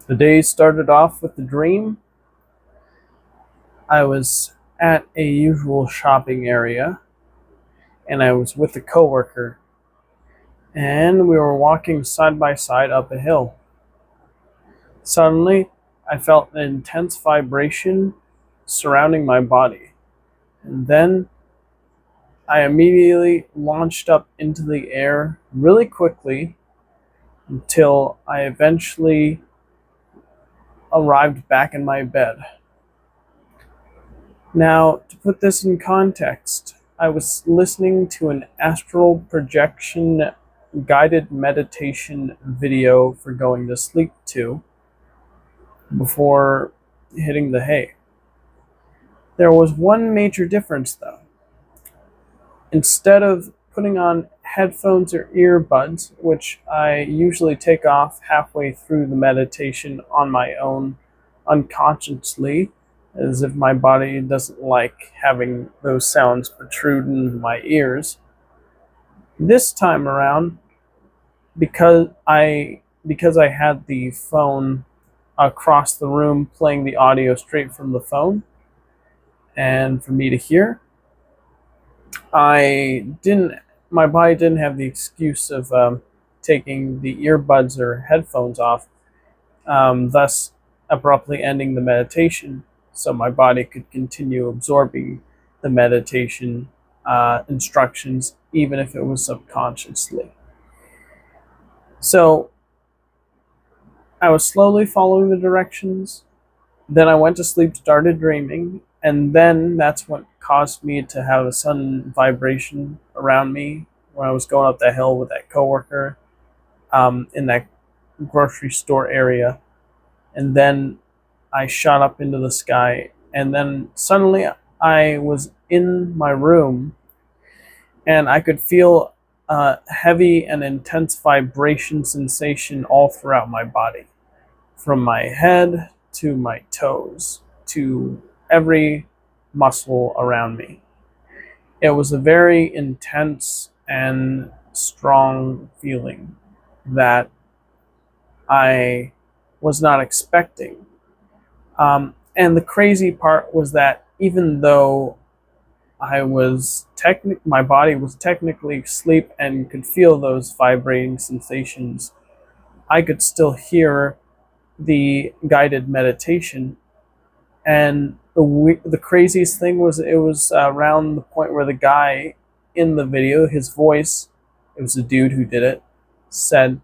The day started off with the dream. I was at a usual shopping area and I was with a coworker and we were walking side by side up a hill. Suddenly, I felt an intense vibration surrounding my body. And then I immediately launched up into the air really quickly until I eventually arrived back in my bed. Now, to put this in context, I was listening to an astral projection guided meditation video for going to sleep to before hitting the hay. There was one major difference though. Instead of putting on headphones or earbuds, which I usually take off halfway through the meditation on my own unconsciously, as if my body doesn't like having those sounds protrude into my ears. This time around, because I had the phone across the room playing the audio straight from the phone and for me to hear, I didn't my body didn't have the excuse of taking the earbuds or headphones off, thus abruptly ending the meditation so my body could continue absorbing the meditation instructions, even if it was subconsciously. So I was slowly following the directions. Then I went to sleep, started dreaming, and then that's what caused me to have a sudden vibration around me when I was going up that hill with that coworker in that grocery store area. And then I shot up into the sky, and then suddenly I was in my room, and I could feel a heavy and intense vibration sensation all throughout my body, from my head to my toes to every muscle around me. It was a very intense and strong feeling that I was not expecting. And the crazy part was that even though my body was technically asleep and could feel those vibrating sensations, I could still hear the guided meditation. And the craziest thing was it was around the point where the guy in the video, his voice, it was a dude who did it, said,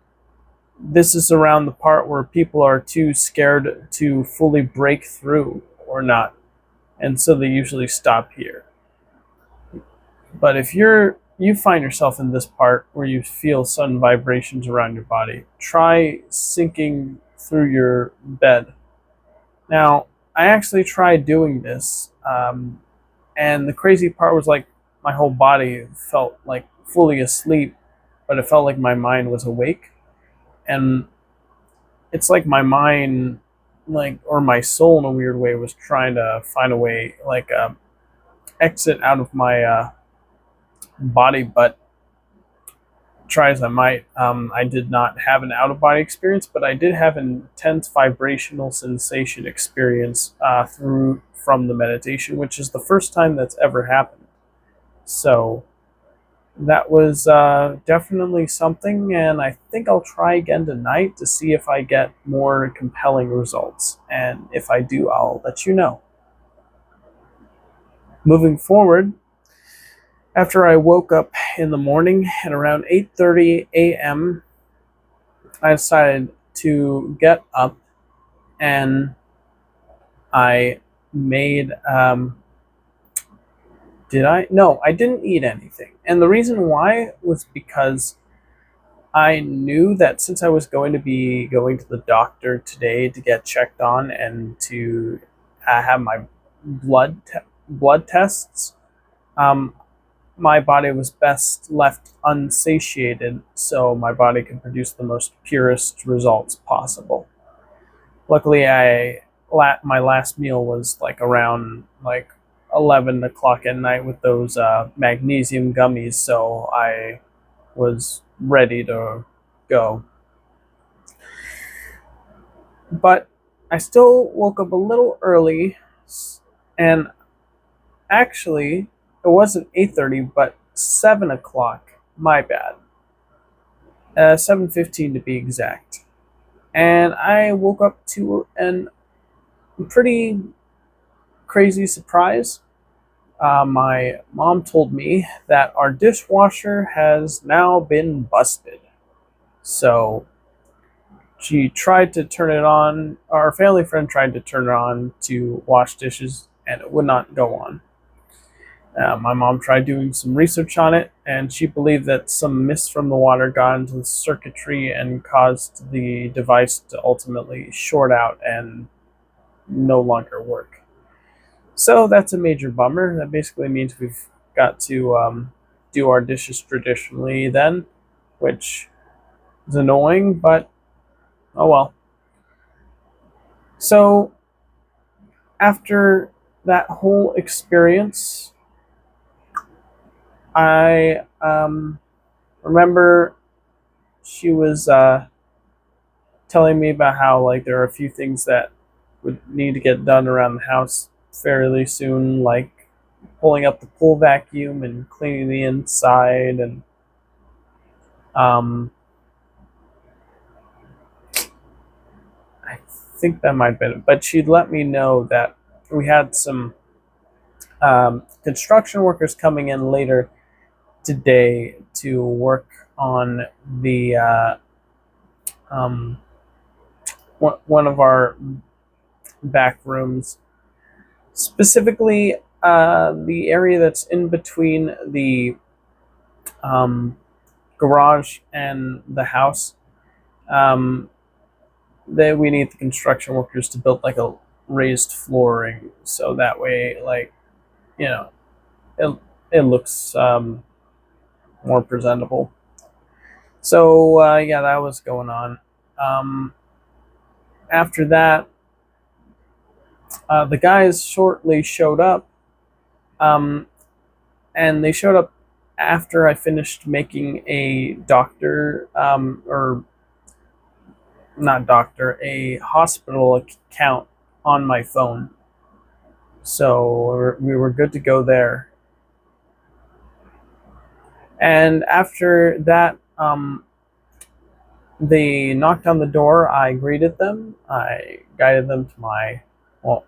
"This is around the part where people are too scared to fully break through or not, and so they usually stop here. But if you find yourself in this part where you feel sudden vibrations around your body, try sinking through your bed." Now, I actually tried doing this, and the crazy part was like my whole body felt like fully asleep, but it felt like my mind was awake. And it's like my mind, like, or my soul in a weird way, was trying to find a way, like, exit out of my body, but try as I might, I did not have an out of body experience, but I did have an intense vibrational sensation experience through from the meditation, which is the first time that's ever happened. So that was definitely something, and I think I'll try again tonight to see if I get more compelling results. And if I do, I'll let you know. Moving forward, after I woke up in the morning at around 8:30 a.m., I decided to get up and I made did I? No, I didn't eat anything. And the reason why was because I knew that since I was going to be going to the doctor today to get checked on and to have my blood tests, um, my body was best left unsatiated so my body could produce the most purest results possible. Luckily, my last meal was like around like 11 o'clock at night with those magnesium gummies, so I was ready to go. But I still woke up a little early, and actually, it wasn't 8:30, but 7 o'clock. My bad. 7:15 to be exact. And I woke up to an pretty crazy surprise. My mom told me that our dishwasher has now been busted. So she tried to turn it on. Our family friend tried to turn it on to wash dishes, and it would not go on. My mom tried doing some research on it, and she believed that some mist from the water got into the circuitry and caused the device to ultimately short out and no longer work. So that's a major bummer. That basically means we've got to do our dishes traditionally then, which is annoying, but oh well. So after that whole experience, I remember she was telling me about how like there are a few things that would need to get done around the house fairly soon, like pulling up the pool vacuum and cleaning the inside, and um, I think that might have been it. But she'd let me know that we had some construction workers coming in later today to work on the um, one of our back rooms, specifically the area that's in between the um, garage and the house. Um, that we need the construction workers to build like a raised flooring, so that way, like, you know, it it looks more presentable. So yeah, that was going on. Um, After that, the guys shortly showed up, um, and they showed up after I finished making a or not doctor, a hospital account on my phone. So we were good to go there. And after that, they knocked on the door. I greeted them. I guided them to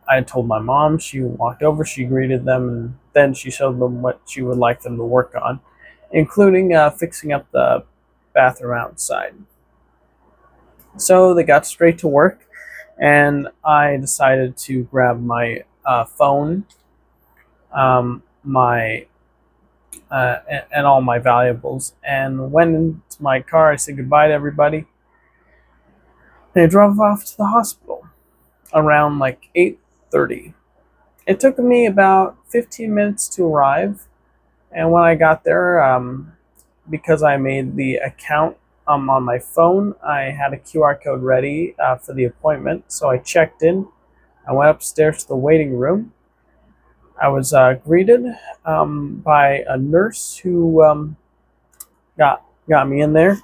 I told my mom. She walked over, she greeted them, and then she showed them what she would like them to work on, including fixing up the bathroom outside. So they got straight to work, and I decided to grab my phone, my and all my valuables, and went into my car. I said goodbye to everybody, and I drove off to the hospital around like 8:30. It took me about 15 minutes to arrive, and when I got there, because I made the account on my phone, I had a QR code ready for the appointment. So I checked in. I went upstairs to the waiting room. I was greeted by a nurse who got me in there.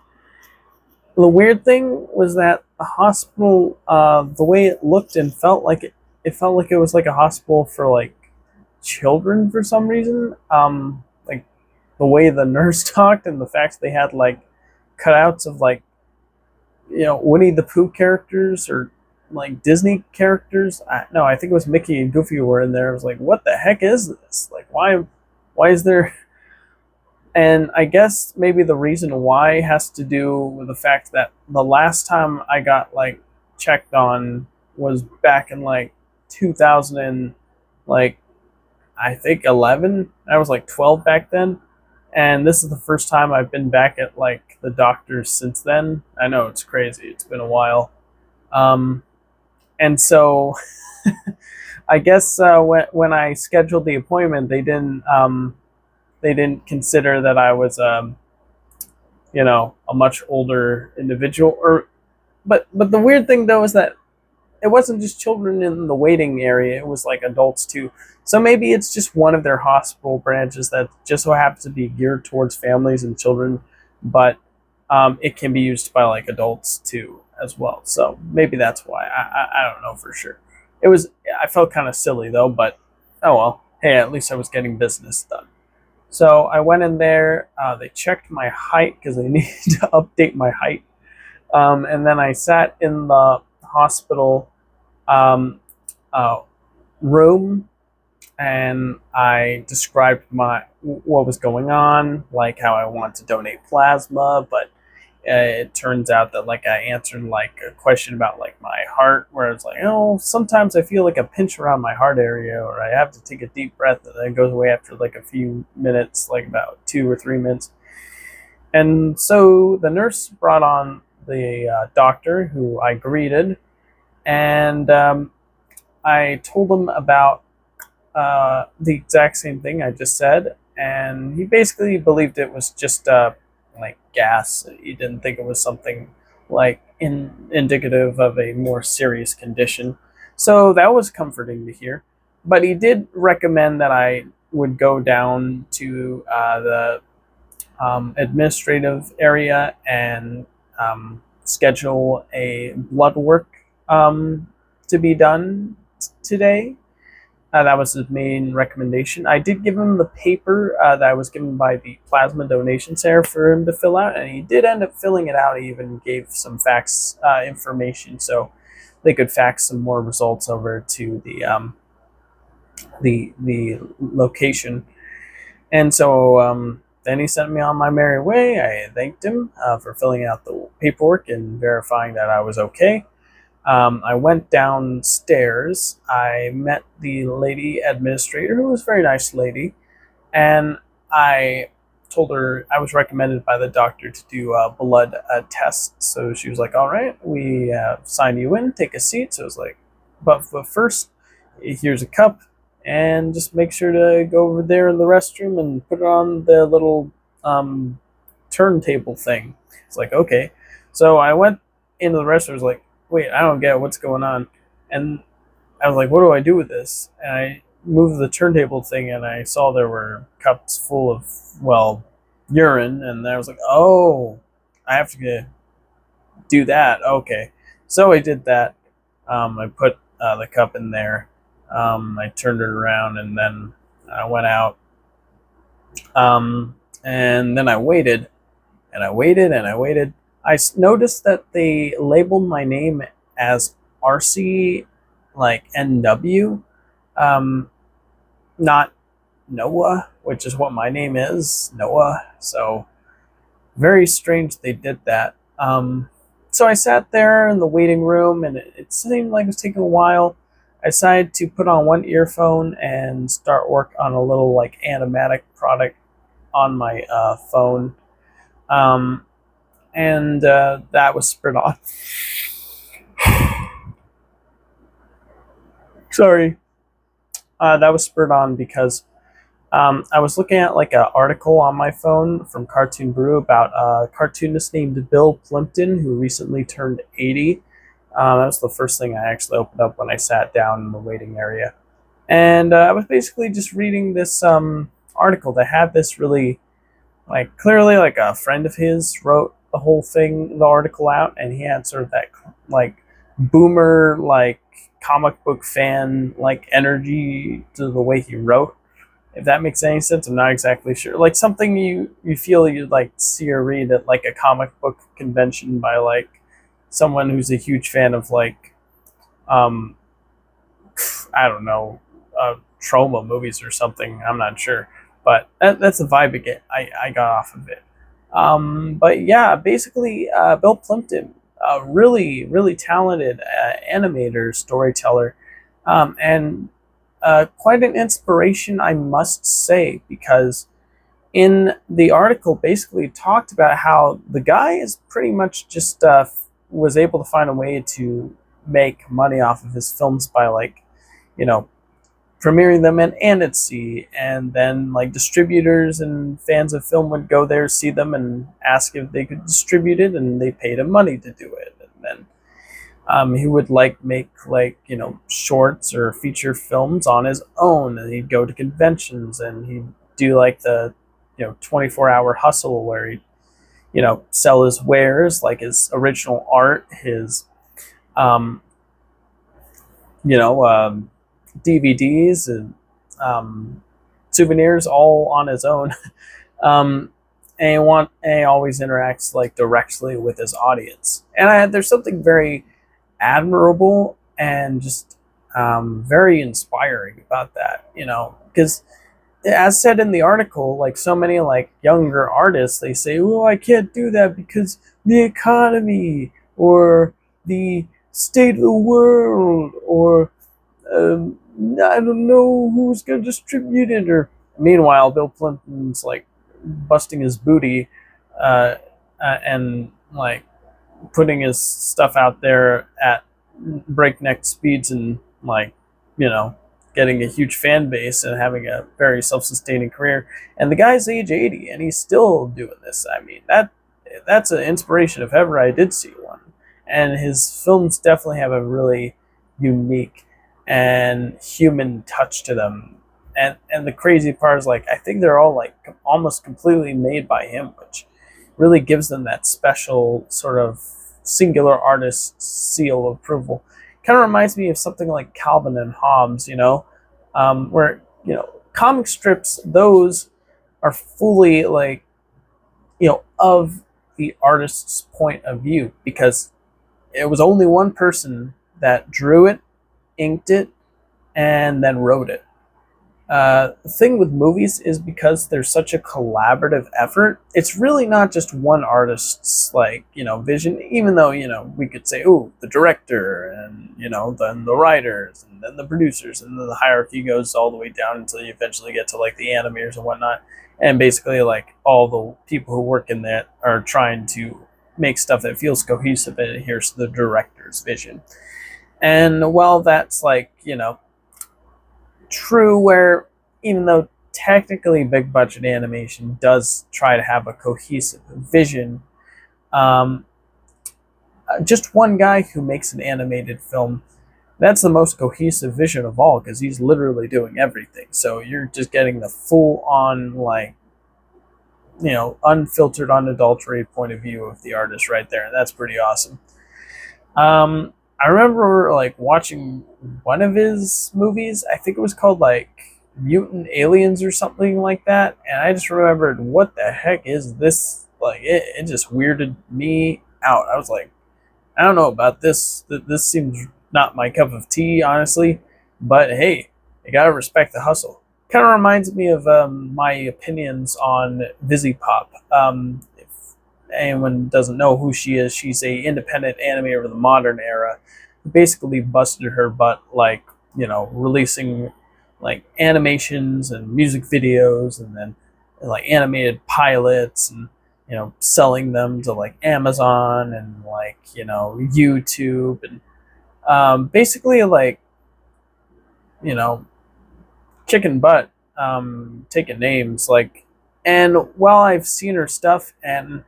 The weird thing was that the hospital, the way it looked and felt like it felt like it was like a hospital for like children for some reason. Like the way the nurse talked and the fact they had like cutouts of like, Winnie the Pooh characters or like Disney characters. No, I think it was Mickey and Goofy were in there. I was like, what the heck is this? Like, why is there? And I guess maybe the reason why has to do with the fact that the last time I got like checked on was back in like 2000 and like I think 11. I was like 12 back then. And this is the first time I've been back at like the doctors since then. I know it's crazy. It's been a while. Um, and so I guess when I scheduled the appointment, they didn't consider that I was a much older individual. Or but the weird thing though is that it wasn't just children in the waiting area, it was like adults too. So maybe it's just one of their hospital branches that just so happens to be geared towards families and children, but it can be used by like adults too. as well. So maybe that's why. I don't know for sure. It was I felt kind of silly though, but oh well. Hey, at least I was getting business done. So I went in there. They checked my height because they needed to update my height. And then I sat in the hospital um, uh, room and I described my what was going on, like how I want to donate plasma, but it turns out that like I answered like a question about like my heart, where it's like, oh, sometimes I feel like a pinch around my heart area, or I have to take a deep breath, and then it goes away after like a few minutes, like about 2 or 3 minutes. And so the nurse brought on the doctor, who I greeted, and I told him about the exact same thing I just said, and he basically believed it was just like gas. He didn't think it was something like indicative of a more serious condition. So that was comforting to hear. But he did recommend that I would go down to the administrative area and schedule a blood work to be done today. That was his main recommendation. I did give him the paper that I was given by the Plasma Donation Center for him to fill out, and he did end up filling it out. He even gave some fax information, so they could fax some more results over to the location. And so then he sent me on my merry way. I thanked him for filling out the paperwork and verifying that I was okay. I went downstairs. I met the lady administrator, who was a very nice lady, and I told her I was recommended by the doctor to do a blood test. So she was like, "All right, we sign you in. Take a seat." So I was like, "But first, here's a cup, and just make sure to go over there in the restroom and put it on the little um, turntable thing." It's like, okay. So I went into the restroom. I was like, wait, I don't get what's going on. And I was like, what do I do with this? And I moved the turntable thing and I saw there were cups full of, well, urine. And I was like, oh, I have to do that. Okay. So I did that. I put the cup in there. I turned it around and then I went out. And then I waited and I waited and I waited. I noticed that they labeled my name as RC, like NW, um, not Noah, which is what my name is, Noah. So very strange they did that. So I sat there in the waiting room, and it seemed like it was taking a while. I decided to put on one earphone and start work on a little like animatic product on my phone. Um, and that was spread on. Sorry, that was spurred on because I was looking at like an article on my phone from Cartoon Brew about a cartoonist named Bill Plimpton who recently turned 80. That was the first thing I actually opened up when I sat down in the waiting area, and I was basically just reading this article that had this really like clearly like a friend of his wrote the whole thing, the article out, and he had sort of that like boomer like comic book fan like energy to the way he wrote. If that makes any sense, I'm not exactly sure. Like something you feel you'd like see or read at like a comic book convention by like someone who's a huge fan of like um I don't know, trauma movies or something. I'm not sure, but that's the vibe I got off of it. But yeah, basically, Bill Plimpton, a really, really talented animator, storyteller, and quite an inspiration, I must say, because in the article basically talked about how the guy is pretty much just was able to find a way to make money off of his films by like, you know, premiering them in Annecy, and then like distributors and fans of film would go there, see them, and ask if they could distribute it, and they paid him money to do it. And then he would like make like shorts or feature films on his own, and he'd go to conventions and he'd do like the 24-hour hustle where he sell his wares, like his original art, his um, you know, DVDs and souvenirs, all on his own. um, and he always interacts like directly with his audience. And there's something very admirable and just very inspiring about that, because as said in the article, like so many like younger artists, they say, "Oh, I can't do that because the economy or the state of the world or um, I don't know who's going to distribute it." Or meanwhile, Bill Clinton's like busting his booty and like putting his stuff out there at breakneck speeds and like you know getting a huge fan base and having a very self-sustaining career. And the guy's age 80 and he's still doing this. I mean, that's an inspiration if ever I did see one. And his films definitely have a really unique and human touch to them. And the crazy part is, like, I think they're all like almost completely made by him, which really gives them that special sort of singular artist seal of approval. Kind of reminds me of something like Calvin and Hobbes, where comic strips, those are fully like of the artist's point of view, because it was only one person that drew it, inked it, and then wrote it. The thing with movies is, because there's such a collaborative effort, it's really not just one artist's vision. Even though we could say, oh, the director, and then the writers, and then the producers, and then the hierarchy goes all the way down until you eventually get to like the animators and whatnot. And basically, like, all the people who work in that are trying to make stuff that feels cohesive and adheres to the director's vision. And while that's true, where even though technically big budget animation does try to have a cohesive vision, um, just one guy who makes an animated film, that's the most cohesive vision of all, because he's literally doing everything. So you're just getting the full on unfiltered, unadulterated point of view of the artist right there, and that's pretty awesome. I remember like watching one of his movies. I think it was called like Mutant Aliens or something like that, and I just remembered, what the heck is this? Like, it just weirded me out. I was like, I don't know about this. This seems not my cup of tea, honestly. But hey, you gotta respect the hustle. Kind of reminds me of my opinions on Vizzy Pop. If anyone doesn't know who she is, she's a independent animator of the modern era, who basically busted her butt, like releasing like animations and music videos, and then like animated pilots, and selling them to like Amazon and like YouTube, and basically like you know kicking butt, taking names, like. And while I've seen her stuff, and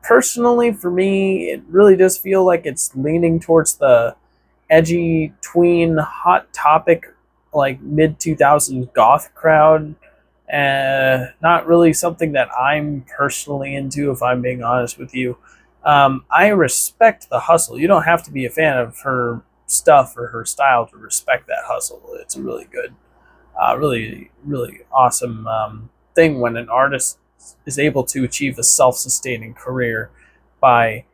personally for me, it really does feel like it's leaning towards the edgy tween hot topic, like mid 2000s goth crowd. Not really something that I'm personally into, if I'm being honest with you. I respect the hustle. You don't have to be a fan of her stuff or her style to respect that hustle. It's a really good, really, really awesome thing when an artist is able to achieve a self-sustaining career by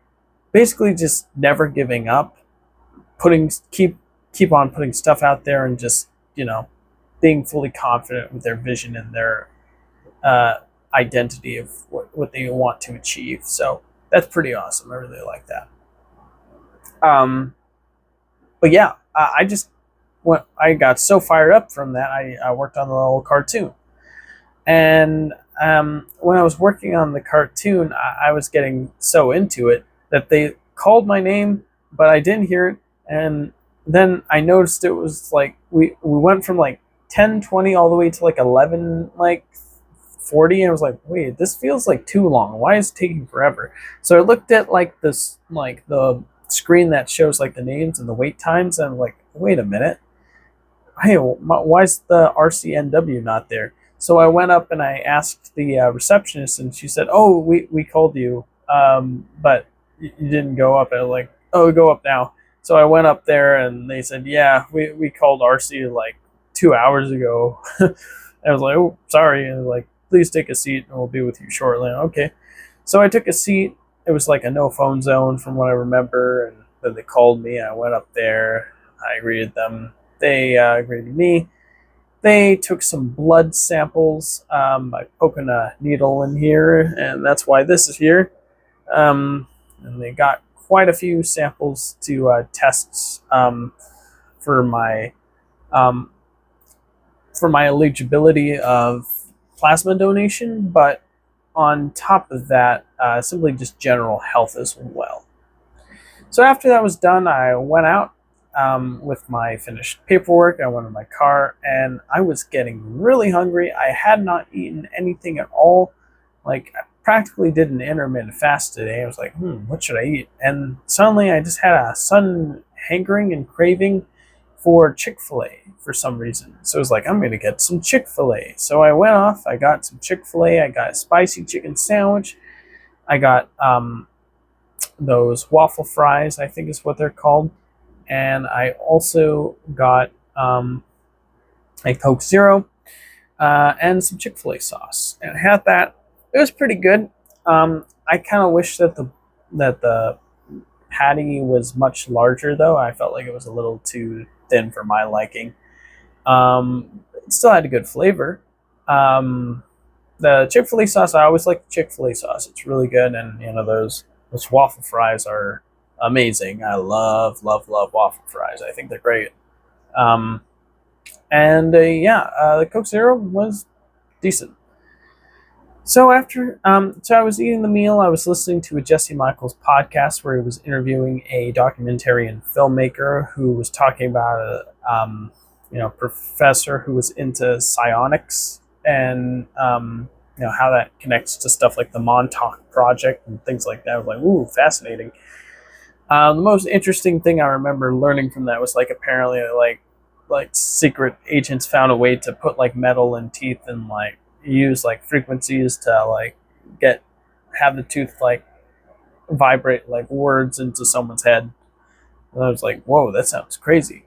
basically just never giving up, keep on putting stuff out there, and just being fully confident with their vision and their identity of what they want to achieve. So that's pretty awesome. I really like that. But yeah, I got so fired up from that. I worked on the little cartoon, and when I was working on the cartoon, I was getting so into it that they called my name, but I didn't hear it. And then I noticed it was like we went from like 10:20 all the way to like 11 like 40, and I was like, wait, this feels like too long. Why is it taking forever? So I looked at like this, like the screen that shows like the names and the wait times, and I'm like, wait a minute, hey, why is the RCNW not there? So I went up and I asked the receptionist, and she said, oh, we called you but you didn't go up. And like, oh, go up now. So I went up there, and they said, yeah, we called RC like 2 hours ago. I was like, oh, sorry. And like, please take a seat, and we'll be with you shortly. Okay. So I took a seat. It was like a no phone zone from what I remember, and then they called me. I went up there. I greeted them. They greeted me. They took some blood samples by poking a needle in here, and that's why this is here. And they got quite a few samples to test for my um, for my eligibility of plasma donation, but on top of that, simply just general health as well. So after that was done, I went out with my finished paperwork. I went in my car, and I was getting really hungry. I had not eaten anything at all. Like, I practically did an intermittent fast today. I was like, what should I eat? And suddenly I just had a sudden hankering and craving for Chick-fil-A for some reason. So I was like, I'm going to get some Chick-fil-A. So I went off. I got some Chick-fil-A. I got a spicy chicken sandwich. I got those waffle fries, I think is what they're called. And I also got a Coke Zero and some Chick-fil-A sauce. And I had that. It was pretty good. I kind of wish that the patty was much larger, though. I felt like it was a little too thin for my liking. It still had a good flavor. The Chick-fil-A sauce, I always like the Chick-fil-A sauce. It's really good, and those waffle fries are amazing. I love waffle fries. I think they're great. The Coke Zero was decent. So so I was eating the meal. I was listening to a Jesse Michaels podcast where he was interviewing a documentary and filmmaker who was talking about a professor who was into psionics and how that connects to stuff like the Montauk Project and things like that. I was like, ooh, fascinating. The most interesting thing I remember learning from that was like apparently like secret agents found a way to put like metal in teeth and like use like frequencies to like have the tooth like vibrate like words into someone's head. And I was like, whoa, that sounds crazy.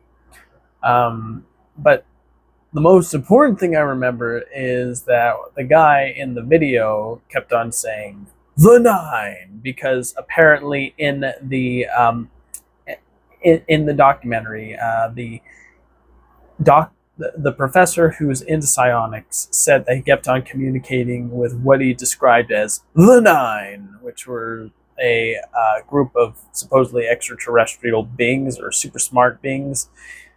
But the most important thing I remember is that the guy in the video kept on saying the nine because apparently in the documentary, the professor who's into psionics said that he kept on communicating with what he described as the Nine, which were a group of supposedly extraterrestrial beings or super smart beings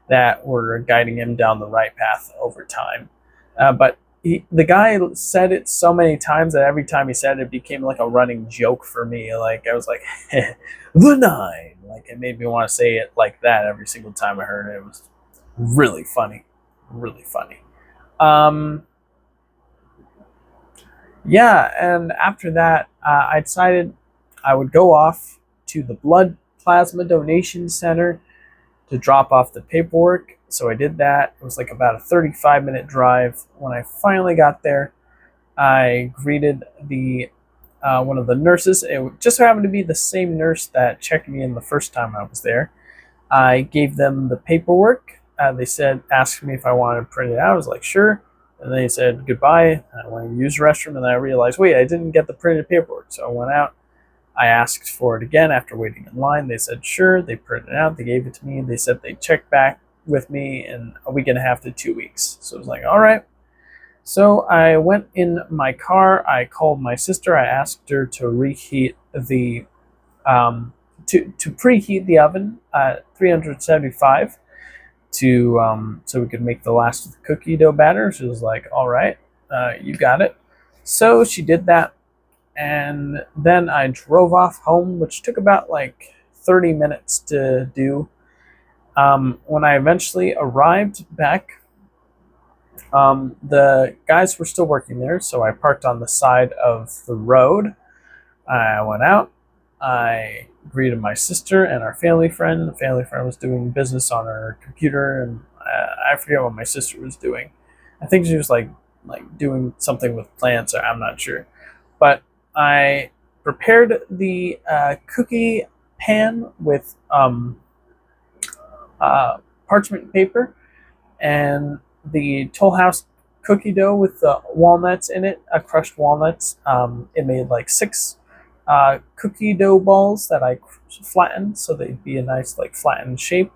that were guiding him down the right path over time. But the guy said it so many times that every time he said it, it became like a running joke for me. Like I was like, the Nine. Like it made me want to say it like that every single time I heard it. It was really funny. Really funny. And after that, I decided I would go off to the blood plasma donation center to drop off the paperwork. So I did that. It was like about a 35-minute drive. When I finally got there, I greeted the one of the nurses. It just so happened to be the same nurse that checked me in the first time I was there. I gave them the paperwork. They asked me if I wanted to print it out. I was like, sure. And they said goodbye. I went to use the restroom, and then I realized, wait, I didn't get the printed paperwork. So I went out. I asked for it again after waiting in line. They said, sure. They printed it out. They gave it to me. They said they'd check back with me in a week and a half to 2 weeks. So I was like, all right. So I went in my car. I called my sister. I asked her to reheat the to preheat the oven at 375 so we could make the last of the cookie dough batter. She was like, all right, you got it. So she did that. And then I drove off home, which took about like 30 minutes to do. When I eventually arrived back, the guys were still working there, so I parked on the side of the road. I went out. I greeted my sister and our family friend. The family friend was doing business on her computer, and I forget what my sister was doing. I think she was like doing something with plants. I'm not sure, but I prepared the cookie pan with parchment paper and the Toll House cookie dough with the walnuts in it, crushed walnuts. It made like 6 cookie dough balls that I flattened so they'd be a nice like flattened shape.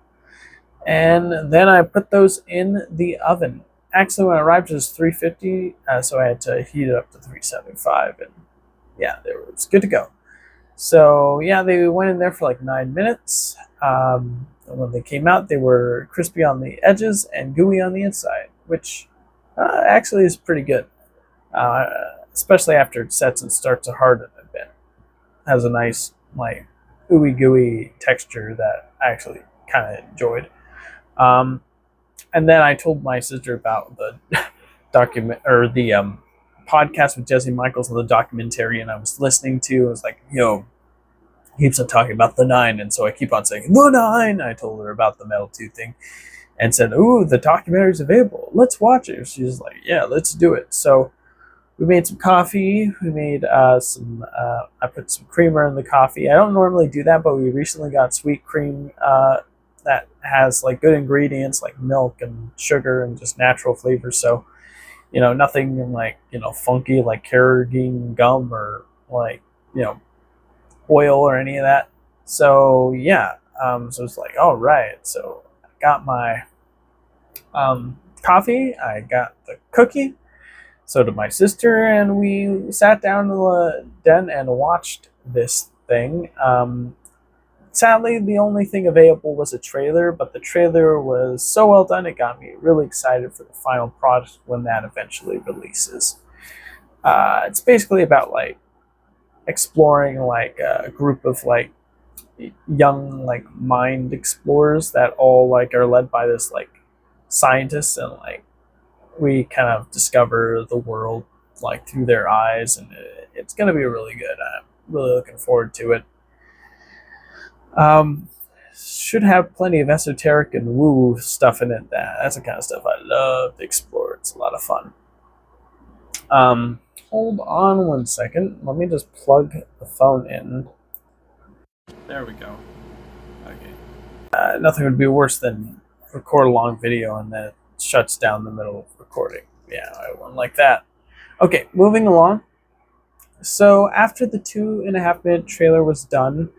And then I put those in the oven. Actually, when it arrived, it was 350, so I had to heat it up to 375, and yeah, it was good to go. So yeah, they went in there for like 9 minutes. And when they came out, they were crispy on the edges and gooey on the inside, which actually is pretty good, uh, especially after it sets and starts to harden a bit. Has a nice like ooey gooey texture that I actually kind of enjoyed. Um, and then I told my sister about the document or the podcast with Jesse Michaels and the documentary, and I was listening to. I was like, "Yo, he keeps on talking about the 9," and so I keep on saying the 9. I told her about the Metal 2 thing, and said, "Ooh, the documentary's available. Let's watch it." She's like, "Yeah, let's do it." So we made some coffee. We made some. I put some creamer in the coffee. I don't normally do that, but we recently got sweet cream that has like good ingredients like milk and sugar and just natural flavors. So nothing like funky like carrageen gum or like you know oil or any of that. So yeah, so it's like all right. So I got my coffee. I got the cookie. So did my sister, and we sat down in the den and watched this thing. Sadly, the only thing available was a trailer, but the trailer was so well done, it got me really excited for the final product when that eventually releases. It's basically about like exploring like a group of like young like mind explorers that all like are led by this like scientist, and like we kind of discover the world like through their eyes, and it's gonna be really good. I'm really looking forward to it. Um, should have plenty of esoteric and woo stuff in it. That's the kind of stuff I love to explore. It's a lot of fun. Hold on 1 second. Let me just plug the phone in. There we go. Okay. Nothing would be worse than record a long video and then it shuts down the middle of recording. Yeah, I wouldn't like that. Okay, moving along. So after the 2.5 minute trailer was done,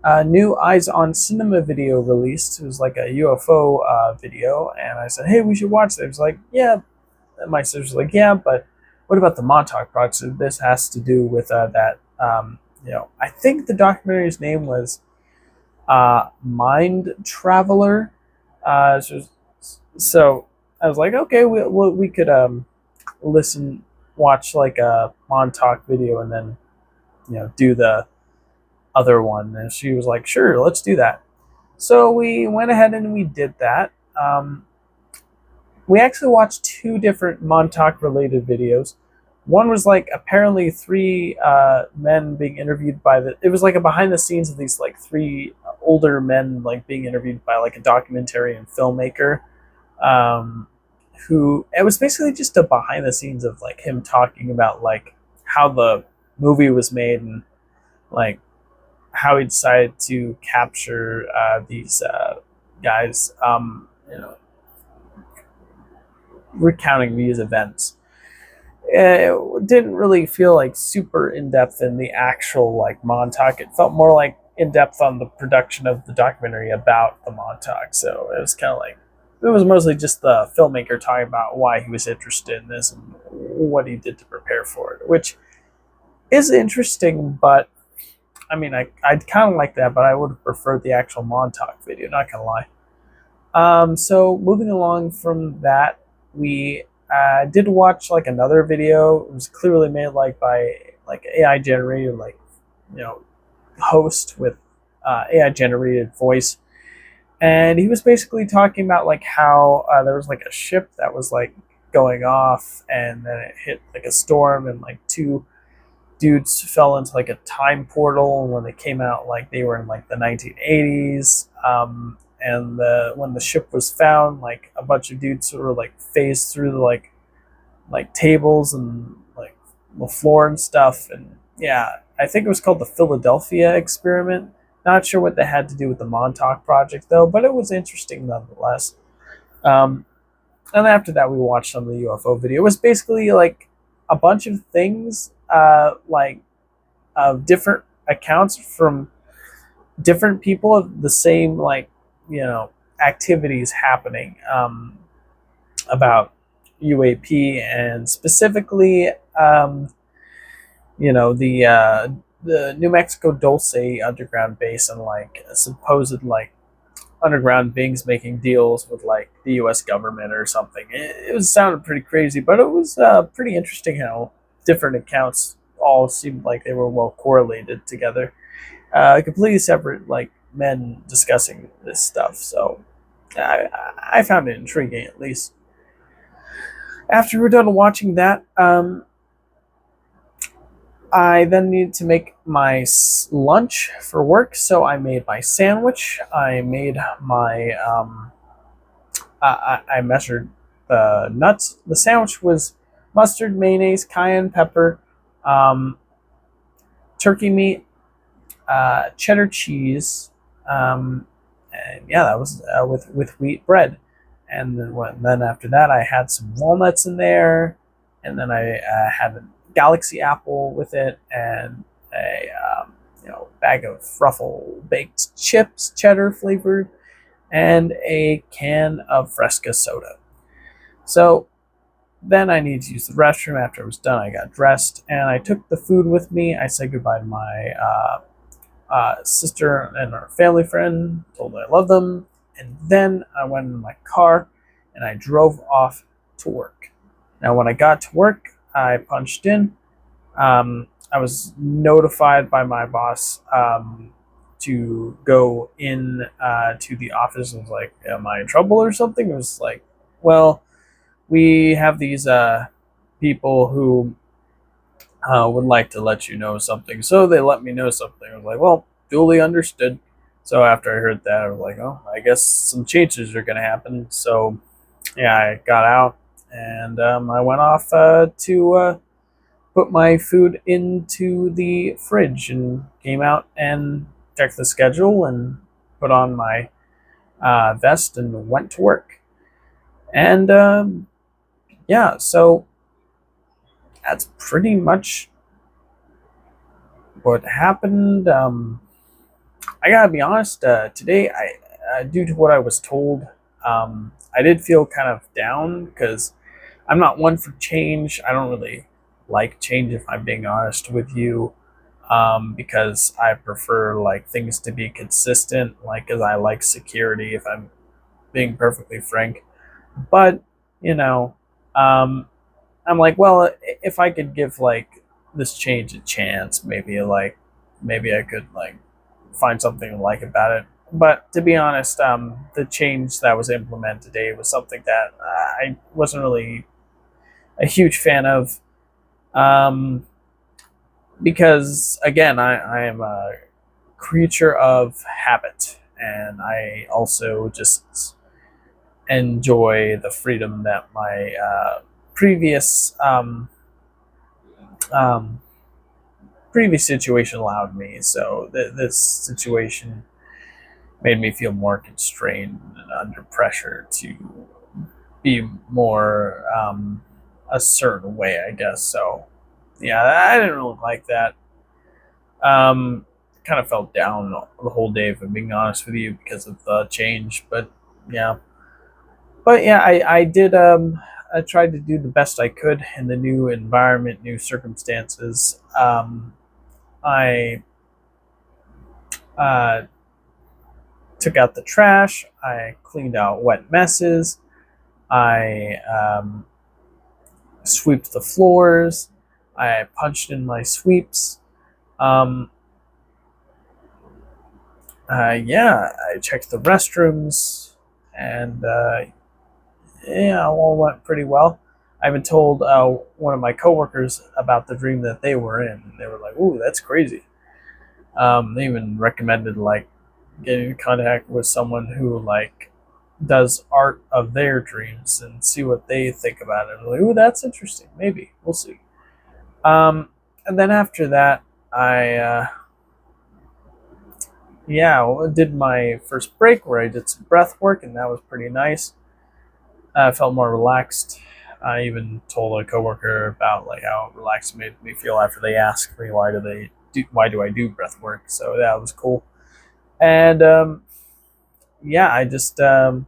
a new Eyes on Cinema video released. It was like a UFO video, and I said, "Hey, we should watch it." It was like, "Yeah." And my sister was like, "Yeah, but what about the Montauk Project?" So this has to do with that. I think the documentary's name was Mind Traveler. So I was like, okay, we could watch like a Montauk video, and then do the other one. And she was like, sure, let's do that. So we went ahead and we did that. We actually watched 2 different Montauk related videos. One was like apparently 3 men being interviewed by it was like a behind the scenes of these like 3 older men like being interviewed by like a documentary and filmmaker, who it was basically just a behind the scenes of like him talking about like how the movie was made and like how he decided to capture these guys, recounting these events. It didn't really feel like super in depth in the actual like Montauk. It felt more like in depth on the production of the documentary about the Montauk. So it was kind of like it was mostly just the filmmaker talking about why he was interested in this and what he did to prepare for it, which is interesting. But I mean, I'd kind of like that, but I would have preferred the actual Montauk video. Not gonna lie. So moving along from that, we did watch like another video. It was clearly made like by like AI generated like host with AI generated voice, and he was basically talking about like how there was like a ship that was like going off, and then it hit like a storm, and like 2 dudes fell into like a time portal, and when they came out like they were in like the 1980s. And when the ship was found, like a bunch of dudes sort of like phased through the like tables and like the floor and stuff, and yeah, I think it was called the Philadelphia Experiment. Not sure what that had to do with the Montauk Project though, but it was interesting nonetheless. Um, and after that, we watched some of the UFO video. It was basically like a bunch of things, like different accounts from different people of the same activities happening about UAP, and specifically the New Mexico Dulce underground base, and like supposed like underground beings making deals with like the U.S. government or something. It was sounded pretty crazy, but it was pretty interesting how different accounts all seemed like they were well correlated together. Completely separate like men discussing this stuff. So I, I found it intriguing at least. After we're done watching that, I then needed to make my lunch for work, so I made my sandwich. I made my I measured the nuts. The sandwich was mustard, mayonnaise, cayenne pepper, um, turkey meat, cheddar cheese, and yeah, that was with wheat bread. And then after that, I had some walnuts in there, and then I had a Galaxy apple with it, and a bag of Ruffle baked chips, cheddar flavored, and a can of Fresca soda. So then I needed to use the restroom. After I was done, I got dressed and I took the food with me. I said goodbye to my sister and our family friend, told them I love them, and then I went in my car and I drove off to work. Now, when I got to work, I punched in. I was notified by my boss to go in to the office. I was like, "Am I in trouble or something?" It was like, "Well, we have these people who would like to let you know something." So they let me know something. I was like, "Well, duly understood." So after I heard that, I was like, "Oh, I guess some changes are going to happen." So yeah, I got out and I went off to put my food into the fridge and came out and checked the schedule and put on my vest and went to work. And yeah, so that's pretty much what happened. I gotta be honest. Today, due to what I was told, I did feel kind of down because I'm not one for change. I don't really like change, if I'm being honest with you, because I prefer like things to be consistent. Like, as I like security, if I'm being perfectly frank. But you know, um, I'm like, well, if I could give like this change a chance, maybe I could like find something to like about it. But to be honest, the change that was implemented today was something that I wasn't really a huge fan of, um, because again, I am a creature of habit, and I also just enjoy the freedom that my previous um, previous situation allowed me. So this situation made me feel more constrained and under pressure to be more a certain way, I guess. So yeah, I didn't really like that. Kind of felt down the whole day, if I'm being honest with you, because of the change. Yeah, but yeah, I did. I tried to do the best I could in the new environment, new circumstances. I uh, took out the trash. I cleaned out wet messes. I swept the floors. I punched in my sweeps. Um, yeah, I checked the restrooms, and yeah, all went pretty well. I even told one of my coworkers about the dream that they were in, and they were like, "Ooh, that's crazy." They even recommended like getting in contact with someone who like does art of their dreams and see what they think about it. I'm like, ooh, that's interesting. Maybe we'll see. Um, and then after that, I did my first break where I did some breath work, and that was pretty nice. I felt more relaxed. I even told a coworker about like how relaxed it made me feel after they asked me why do I do breath work. So that was cool. And I just did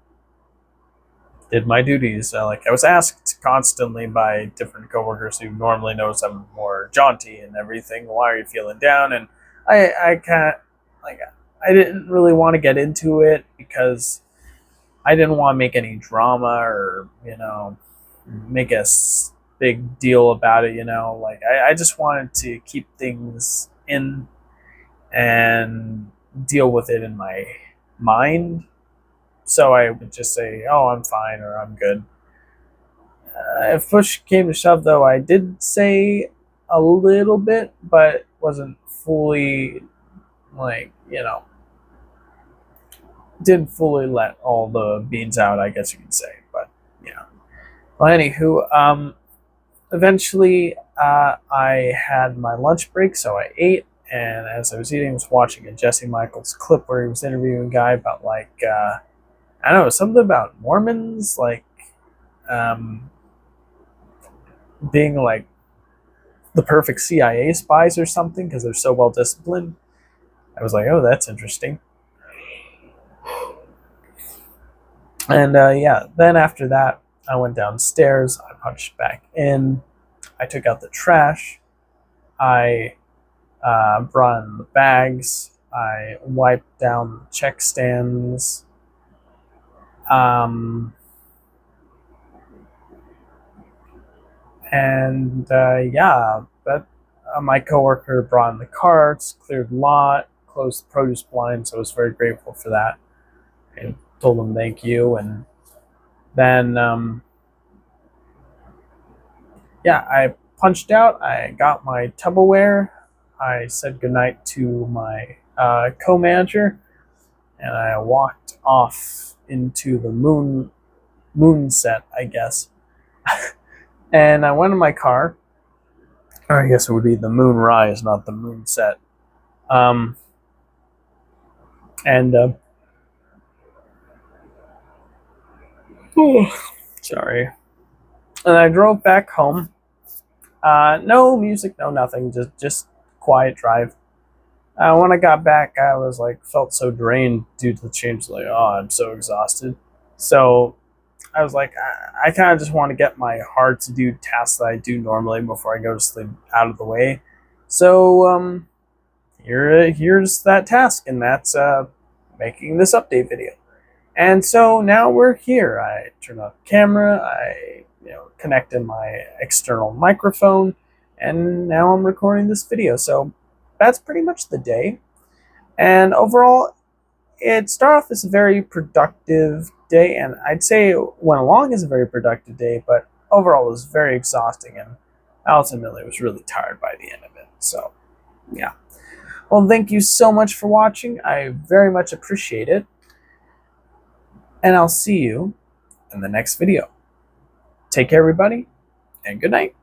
my duties. Like I was asked constantly by different coworkers who normally knows I'm more jaunty and everything. Why are you feeling down? And I can't like I didn't really want to get into it because I didn't want to make any drama or make a big deal about it. Like I just wanted to keep things in and deal with it in my mind. So I would just say, "Oh, I'm fine" or "I'm good." If push came to shove, though, I did say a little bit, but wasn't fully like didn't fully let all the beans out, I guess you could say. But yeah. Well, anywho, eventually I had my lunch break, so I ate. And as I was eating, I was watching a Jesse Michaels clip where he was interviewing a guy about I don't know, something about Mormons, like um, being like the perfect CIA spies or something because they're so well disciplined. I was like, oh, that's interesting. And then after that, I went downstairs. I punched back in. I took out the trash. I brought in the bags. I wiped down the check stands. And that my coworker brought in the carts, cleared the lot, closed the produce blind. So I was very grateful for that. And told them thank you. And then I punched out. I got my Tupperware. I said goodnight to my co-manager, and I walked off into the moon set, I guess. And I went in my car. Or I guess it would be the moon rise, not the moon set. Um, and sorry. And I drove back home. No music, no nothing. Just quiet drive. When I got back, I was like felt so drained due to the change. Like, oh, I'm so exhausted. So I was like, I kind of just want to get my hard to do tasks that I do normally before I go to sleep out of the way. So here's that task, and that's making this update video. And so now we're here. I turned on the camera. I connected my external microphone, and now I'm recording this video. So that's pretty much the day. And overall, it started off as a very productive day, and I'd say it went along as a very productive day, but overall it was very exhausting, and ultimately was really tired by the end of it. So, yeah. Well, thank you so much for watching. I very much appreciate it. And I'll see you in the next video. Take care, everybody, and good night.